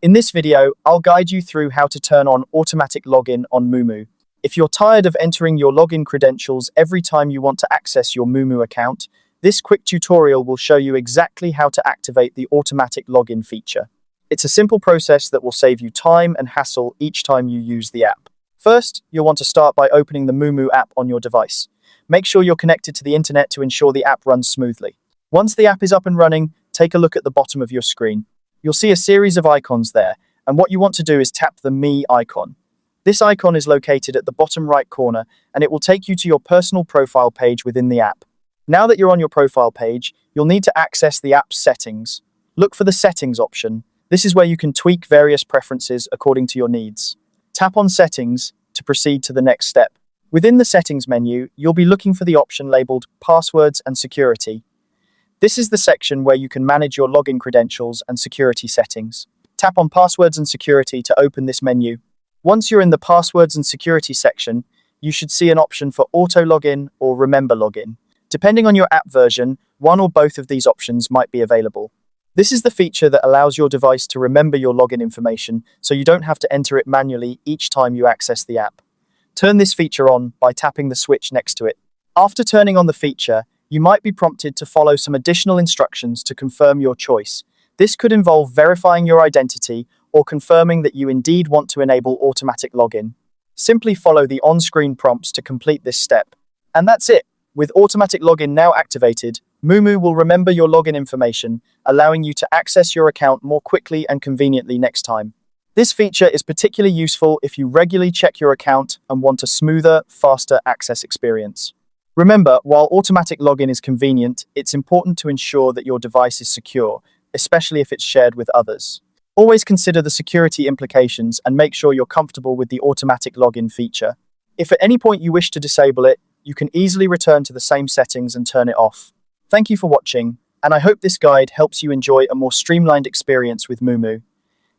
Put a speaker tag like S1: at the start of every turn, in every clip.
S1: In this video, I'll guide you through how to turn on automatic login on Moomoo. If you're tired of entering your login credentials every time you want to access your Moomoo account, this quick tutorial will show you exactly how to activate the automatic login feature. It's a simple process that will save you time and hassle each time you use the app. First, you'll want to start by opening the Moomoo app on your device. Make sure you're connected to the internet to ensure the app runs smoothly. Once the app is up and running, take a look at the bottom of your screen. You'll see a series of icons there, and what you want to do is tap the Me icon. This icon is located at the bottom right corner, and it will take you to your personal profile page within the app. Now that you're on your profile page, you'll need to access the app's settings. Look for the Settings option. This is where you can tweak various preferences according to your needs. Tap on Settings to proceed to the next step. Within the Settings menu, you'll be looking for the option labeled Passwords and Security. This is the section where you can manage your login credentials and security settings. Tap on Passwords and Security to open this menu. Once you're in the Passwords and Security section, you should see an option for Auto Login or Remember Login. Depending on your app version, one or both of these options might be available. This is the feature that allows your device to remember your login information, so you don't have to enter it manually each time you access the app. Turn this feature on by tapping the switch next to it. After turning on the feature, you might be prompted to follow some additional instructions to confirm your choice. This could involve verifying your identity or confirming that you indeed want to enable automatic login. Simply follow the on-screen prompts to complete this step. And that's it. With automatic login now activated, Moomoo will remember your login information, allowing you to access your account more quickly and conveniently next time. This feature is particularly useful if you regularly check your account and want a smoother, faster access experience. Remember, while automatic login is convenient, it's important to ensure that your device is secure, especially if it's shared with others. Always consider the security implications and make sure you're comfortable with the automatic login feature. If at any point you wish to disable it, you can easily return to the same settings and turn it off. Thank you for watching, and I hope this guide helps you enjoy a more streamlined experience with Moomoo.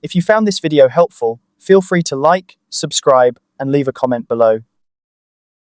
S1: If you found this video helpful, feel free to like, subscribe, and leave a comment below.